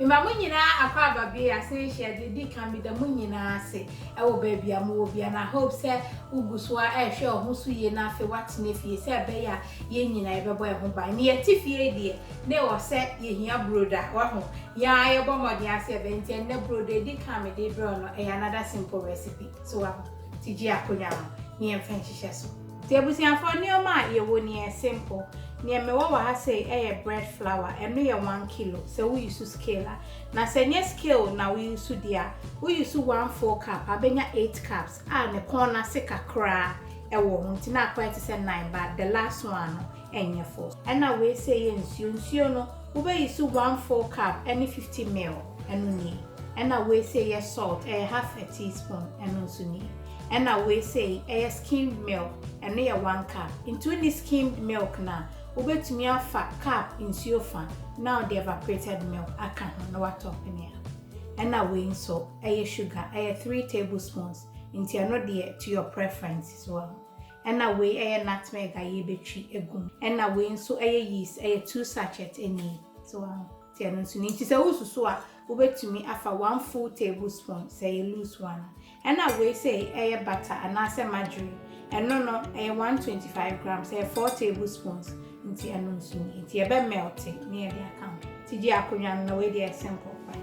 Mima munyina akwa baby ase share di kan bi da munyina ase e wo baby amu obi na hope say uguswa e hwe ho so ye na afi watene fie say be ya ye nyina e bebo e ho ba ne ye tifie die na wo say ye hia broda wa ho ya ye bomodi ase be nti na broda di kan me de bro no e another simple recipe so wa tiji akonya no ne emfa nhihye so ti abusiafo ne o ma ye wo ne simple ne me wo wa say bread flour eno ye 1 kilo so we use scale na say nye scale na we use dia we use 1/4 cup abenya 8 cups ne corner se kakra e wo ho nti na quite say 9 but the last one no enye 4 na we say ye nsuo no we be use 1/4 cup any 50 ml eno ni na we say ye salt half a teaspoon eno nso ni na we say skimmed milk eno ye 1 cup into ni skimmed milk na ubetumi afa cup nsuo fa now the evaporated milk aka ho na watop ne na we nso sugar 3 tablespoons into ano to your preference as well na we nutmeg betwi egum na we nso yeast 2 sachets any so ti ano nso nti se ususu a ubetumi afa 1 full tablespoon say loose one na we say butter anase margarine no 125 grams 4 tablespoons nti ano nso nti ebe melt ne e dey account tiji akonya na we dey simple pa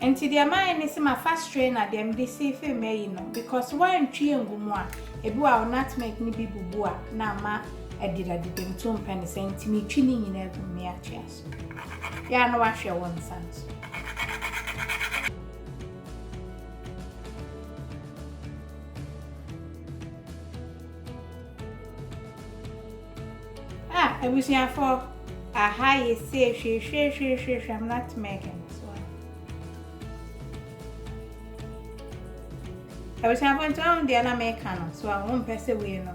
nti dey man ni se ma fast trainer dem dey say fe me no because one twie ngumu a ebi wa nutmeg ni bi bubu a na ma edira de dem to mpene se nti mi twi ni nyina egu me atwe aso ya no wa hwe won sans I wish you for a high say I'm not making this one. I wish I went on the American, so I won't pass away no.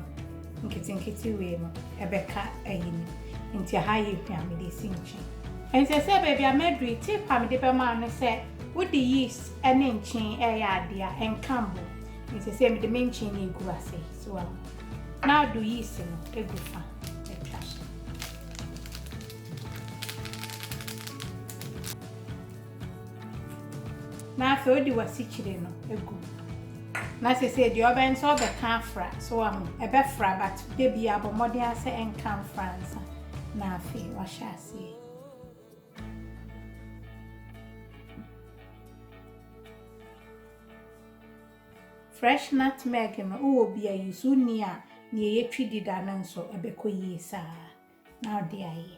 Kitty way no. A beca into a high family sinching. And say, baby, I made read tip I'm the man said, with the yeast and inching idea and Campbell. Mrs. Sam the main chin in grassy, so now do yeast no, a good fun. Na fe odi wasichire no egu na se di oben so be kan fra so e be fra but de bia bomode ase en kan france na fe wa shase fresh nutmeg no wo bia yusu ni a na ye twidi da na nso e be koyi sa na odi aye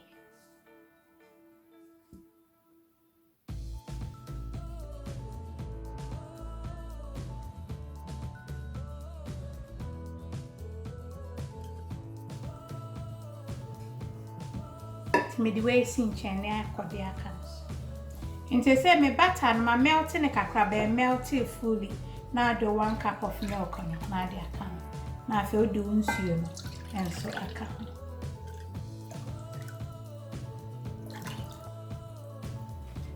me the way sin chen na akode aka nti say me butter no ma melt ne kakra be melt fully na do 1 cup of milk no na de aka na afi odu nsuo no enso aka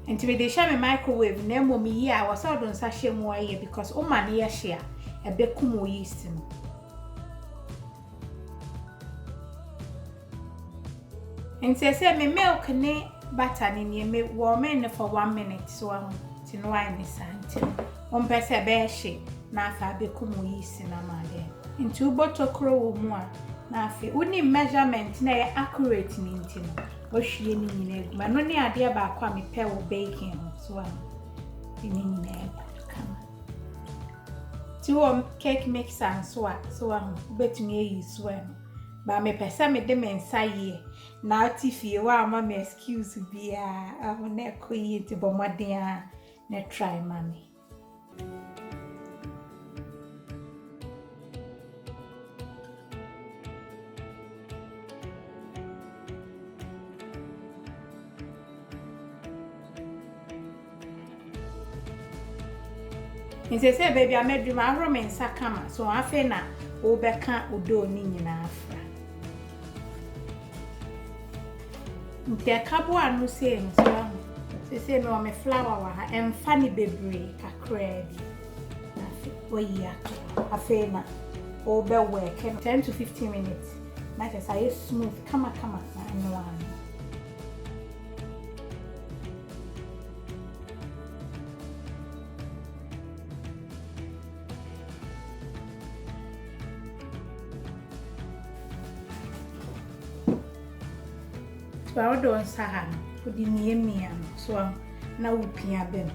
nti me dey share me microwave na mo me yi a was odo nsa hye mu aye because o ma ne ye hye a ebe kum yeast no and say me milk ne butter ni me warm for 1 minute so ti no wine is anti on pese be hye na afa be kumu yeast na ma de nti uboto kro wo mu a na afi uni measurement na ye accurate ni nti no o hwie ni nyina egu ma no ne ade ba akwa me pe wo baking so ni nyina egu kama ti wo cake mixer so betumi eyi so ba me pesa me de mensaye na atifie wa ma me excuse bia na koyi ti bomodin a na try mami say baby I made you my romance kama so afi na wo beka odo ni nyina afra nti akabo anu say nso say me o me flour wa ha emfa ni bebre kakra bi afi oyi afi na o be work 10 to 15 minutes na say smooth kama na no one But don't sahan, put in me, so now pia bim.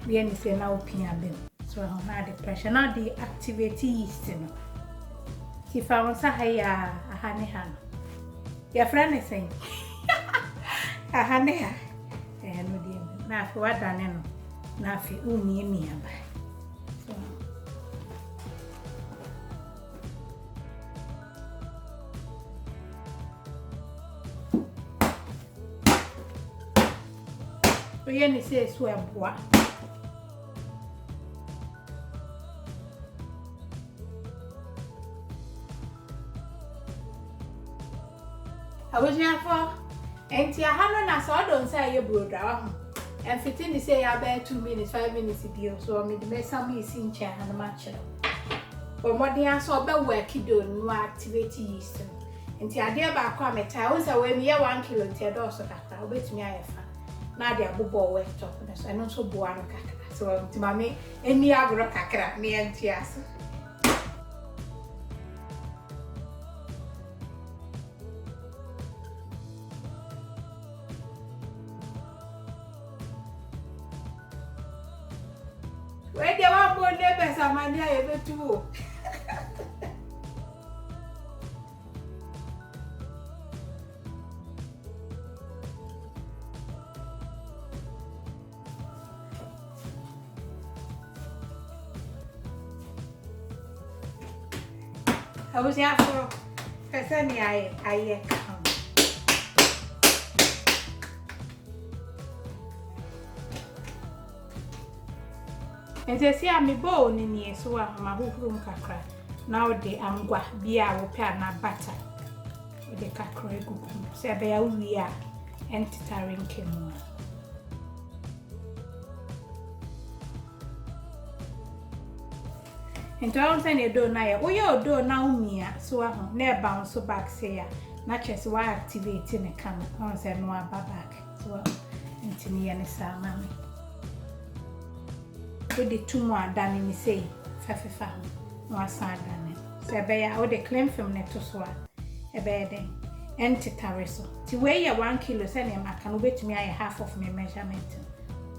We only say now pia bim, so I'm not the pressure, not the activity yeast. If I was a higher, a honey hand. Your friend is saying, a honey, and with him. Now, for what I know, now for me. We only say swear boy. I was here for and tia hano na so don't say your brother and fitting to say about 2 minutes 5 minutes deal so me the some is in chair and match but more than so be work do no activate yeast and tia dia ba kwa me tie was away me 1 kilo tia do so kakra obetumi ayefa na dia bobo work top na so no so boa no kakra so ti mame eni agro kakra me antias where they want more neighbors and money I ever too. I was here for Cassani, I come. And they say I'm a bone in here, so I'm a room cacra. Now the angua beer will pair na butter with the cacra good. Say, we are entering Kemo. And to all send a door now, oh, your door now, me, so I'm near bound so back, say, not just why activating a camera, on said no back, so and to me and a mammy. With the 2 more than me say, Fafa, no sad than it. So, I would claim from net to swat a bedding, and to Tariso. To weigh 1 kilo, send him, I can wait me a half of my measurement.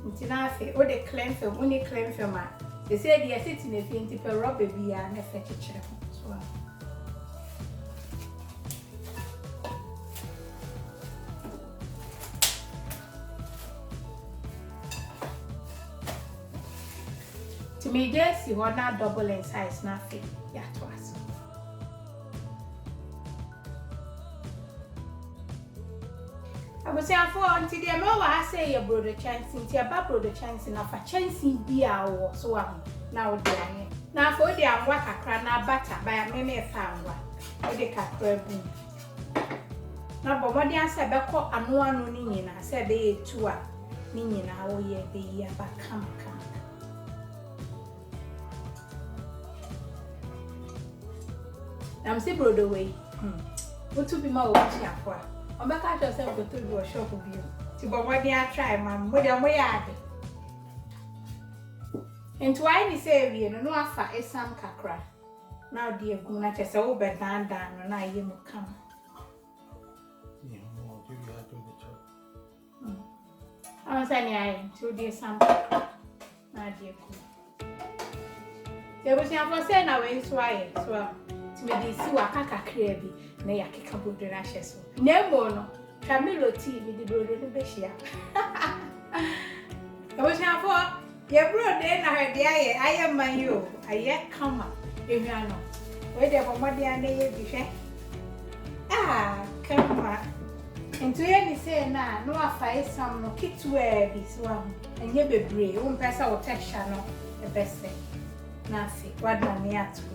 Until I say, oh, they claim from only claim from my. They said they are sitting in a faint per rubber beer and a fetch chair. To me, this you want not double in size, nothing. Yeah, twice. I was saying for until the more I say your brother chance into your brother chance enough a chance in beer or so on. Now, dear, now for the work a crana butter by a meme found one. With the cacra boom. Now, but what the answer back and one Nina said they 2 Nina, oh, yeah, the year back come. I'm still brother way. What to be my watching for? I'm back at yourself to do a shop of you. To go what they are trying, ma'am, what I'm way at it. And to any say, no, after a some cacra. Now, dear, go not as over down, and I will come. I was saying, 2 days, some cacra. My dear, there was never said I went sway, so. Me dey see waka kakra bi na ya keka bodo na hyeso nemo no Camilo tea me dey bodo no be hia I was here for your brother na hwede aye man yo aye kama ehua no we dey bomode na ye bi hwe kama ento ye ni say na no afa isam no kitwe bi so am enye bebre wo mpesa wo tesha no e bese na se wadna me atko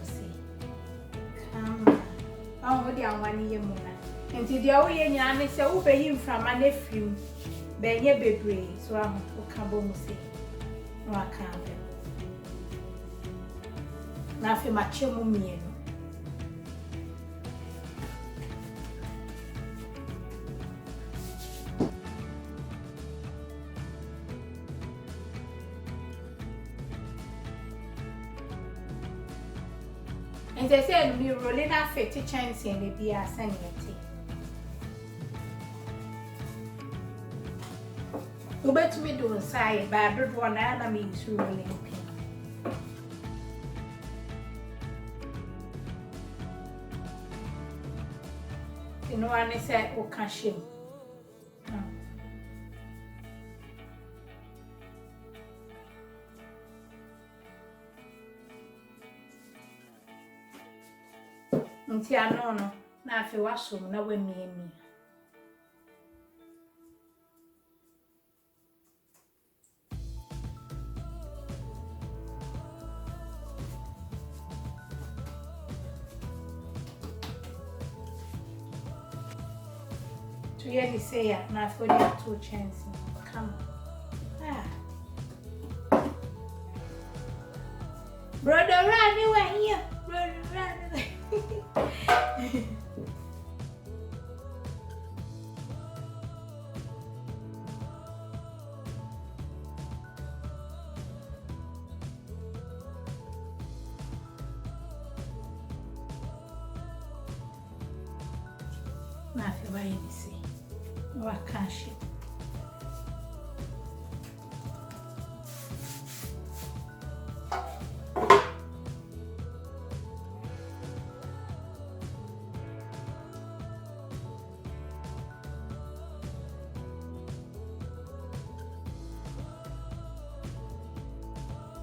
what do you want to hear? And to the old young and say, obey him from an nephew, ben ye be brave, so I'm a cabo say. No, I can't. Nothing much me. And they said, we rolling our 50 chance in the beer, sending it. You bet me do inside, but I don't want to add me to really. You know, I said, oh, cash him. Nti ano no na afi wasom na wamiemi to yeli say ya na afi odi two chance come brother run away here brother run away na feel why you see what can't she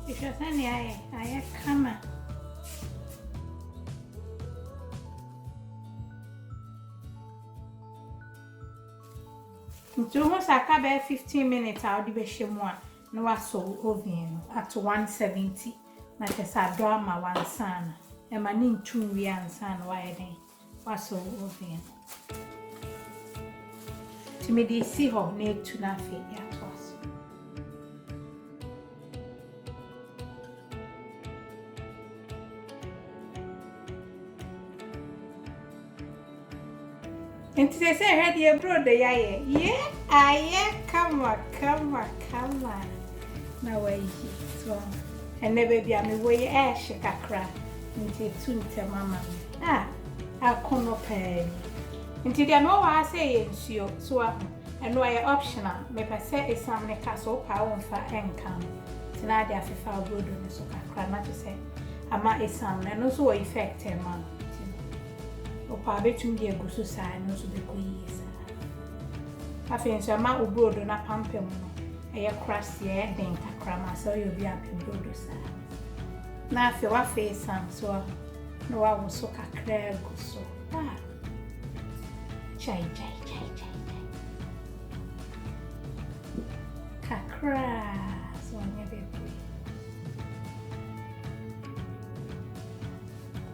because I come nti ho saka be 15 minutes a odi be hwemu a na waso oven at 170 na tesa do ama wansana e ma ni ntu wi ansana wa eden waso oven ti me di si ho na etu na fe ya tos and they say, "Ready, your brother, yeah, come on. Now, why so? And never be a me way ash a crack into soon tell mamma. I'll come up pay. Until they know what I say, so I know I optional. Maybe I say it's some castle power for income. Tonight, I feel good on the soccer crack, not to say. I might is some and also effect a man. Opa between the go so side no so be ko yi sa afi nso ma obrodo na pampem no eye crust ye den kakra ma so you be apem brodo sa na afi wa face am so no wa wo so kakra go so chai kakra so nya be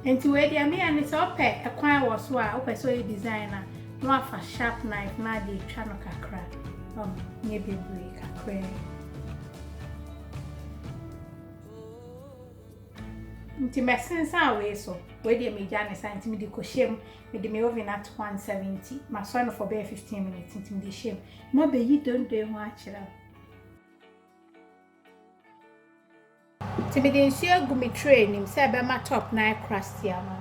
enti we dia me ani so pe ekwan wo so a ope so e designer no afa sharp knife na dey twa no kakra nye bebre kakra enti mesensa we so we dia me jane santi me di ko shem me di me oven at 170 ma so no for be 15 minutes enti me di shem no be yi don do ho a kira Timidin share gumi train him say be my top na crust ya no.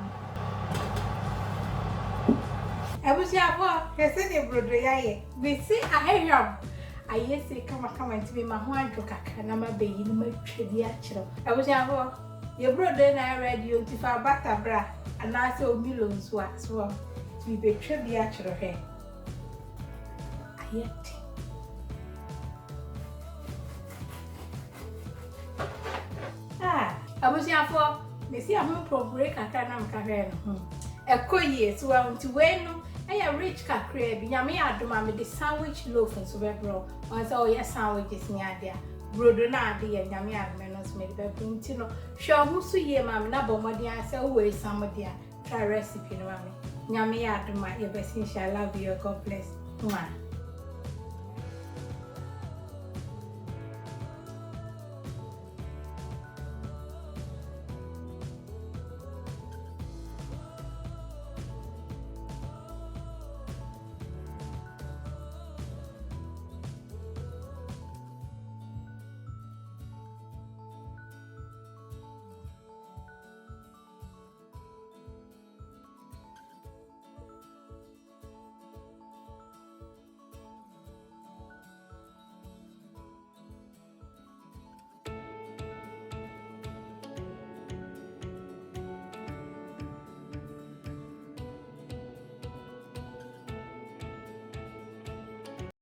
Abusi abo, kese ne brodo ya ye. We see ahehwam. Aye say kama nti ma ho adwo kakra na ma be yi no ma twedi a kiro. Abusi abo, ye brodo na ready o ti fa bata bra ana say o milo nso a so ti be twedi a kiro he. Aye abusi afọ mesi ahun progress kakra na mkahwe no ekoyie so wanti wenu eya rich kakra bi nyame adoma me de sandwich loaf nso bebro once o ye sandwiches ni ade brodo na ade ye nyame adoma no so me de bebro nti no hwe ho so ye ma me na bomodi ase o we samode a try recipe no ma me nyame adoma ye best inshallah be your god bless